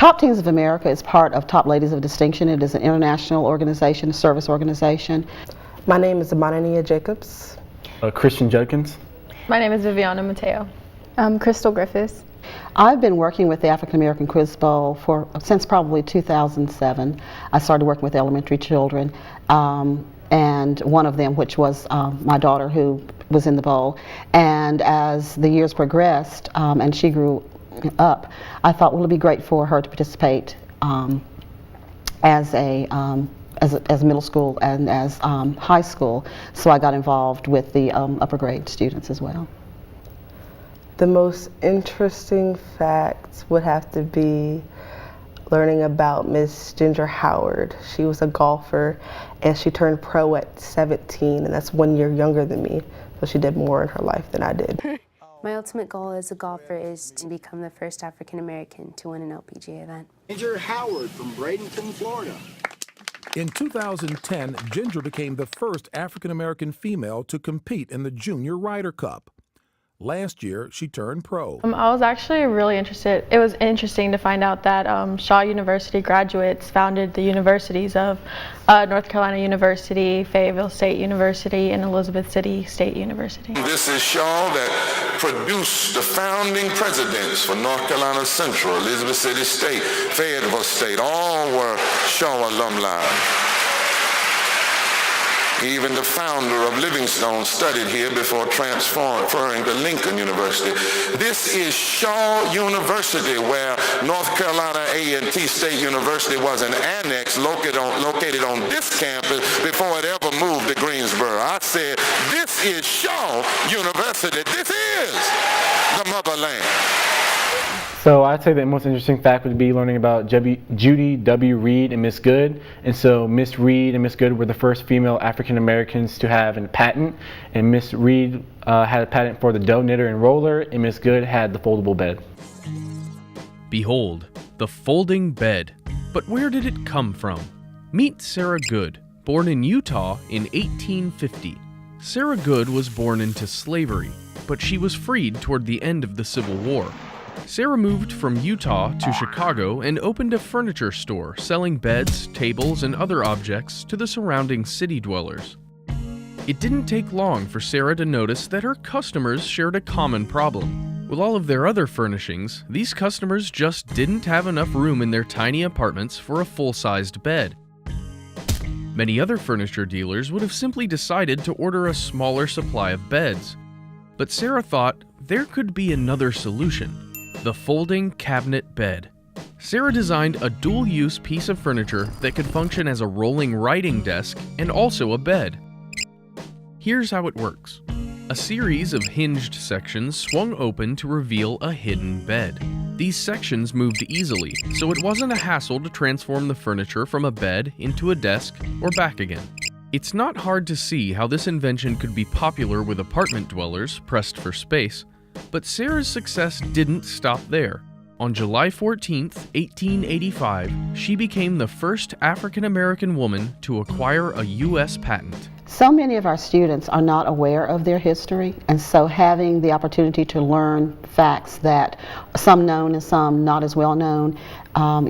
Top Teens of America is part of Top Ladies of Distinction. It is an international organization, a service organization. My name is Amanania Jacobs. Christian Judkins. My name is Viviana Mateo. Crystal Griffiths. I've been working with the African American Quiz Bowl since probably 2007. I started working with elementary children, and one of them, which was my daughter, who was in the bowl. And as the years progressed and she grew up, I thought, well, it'd be great for her to participate as middle school and as high school. So I got involved with the upper grade students as well. The most interesting facts would have to be learning about Miss Ginger Howard. She was a golfer and she turned pro at 17, and that's 1 year younger than me. So she did more in her life than I did. My ultimate goal as a golfer is to become the first African American to win an LPGA event. Ginger Howard from Bradenton, Florida. In 2010, Ginger became the first African American female to compete in the Junior Ryder Cup. Last year, she turned pro. I was actually really interested. It was interesting to find out that Shaw University graduates founded the universities of North Carolina University, Fayetteville State University, and Elizabeth City State University. This is Shaw that produced the founding presidents for North Carolina Central, Elizabeth City State, Fayetteville State. All were Shaw alumni. Even the founder of Livingstone studied here before transferring to Lincoln University. This is Shaw University, where North Carolina A&T State University was an annex located on this campus before it ever moved to Greensboro. I said, this is Shaw University. This is the motherland. So I'd say the most interesting fact would be learning about Judy W. Reed and Miss Good. And so Miss Reed and Miss Good were the first female African Americans to have a patent. And Miss Reed had a patent for the dough knitter and roller, and Miss Good had the foldable bed. Behold, the folding bed. But where did it come from? Meet Sarah Good, born in Utah in 1850. Sarah Good was born into slavery, but she was freed toward the end of the Civil War. Sarah moved from Utah to Chicago and opened a furniture store selling beds, tables, and other objects to the surrounding city dwellers. It didn't take long for Sarah to notice that her customers shared a common problem. With all of their other furnishings, these customers just didn't have enough room in their tiny apartments for a full-sized bed. Many other furniture dealers would have simply decided to order a smaller supply of beds. But Sarah thought there could be another solution. The folding cabinet bed. Sarah designed a dual-use piece of furniture that could function as a rolling writing desk and also a bed. Here's how it works. A series of hinged sections swung open to reveal a hidden bed. These sections moved easily, so it wasn't a hassle to transform the furniture from a bed into a desk or back again. It's not hard to see how this invention could be popular with apartment dwellers pressed for space. But Sarah's success didn't stop there. On July 14, 1885, she became the first African-American woman to acquire a U.S. patent. So many of our students are not aware of their history, and so having the opportunity to learn facts that some known and some not as well known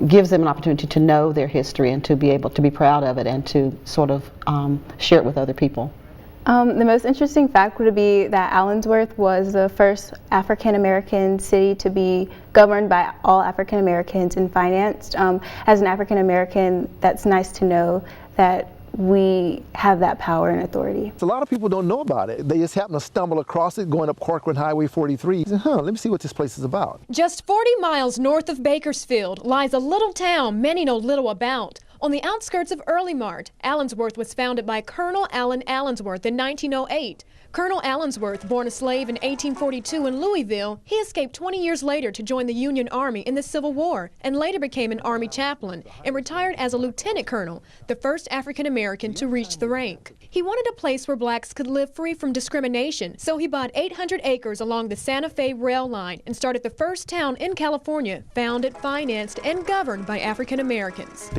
gives them an opportunity to know their history and to be able to be proud of it and to sort of share it with other people. The most interesting fact would be that Allensworth was the first African American city to be governed by all African Americans and financed. As an African American, that's nice to know that we have that power and authority. A lot of people don't know about it. They just happen to stumble across it going up Corcoran Highway 43. Let me see what this place is about. Just 40 miles north of Bakersfield lies a little town many know little about. On the outskirts of Early Mart, Allensworth was founded by Colonel Allen Allensworth in 1908. Colonel Allensworth, born a slave in 1842 in Louisville, he escaped 20 years later to join the Union Army in the Civil War and later became an Army chaplain and retired as a lieutenant colonel, the first African American to reach the rank. He wanted a place where blacks could live free from discrimination, so he bought 800 acres along the Santa Fe rail line and started the first town in California founded, financed, and governed by African Americans. The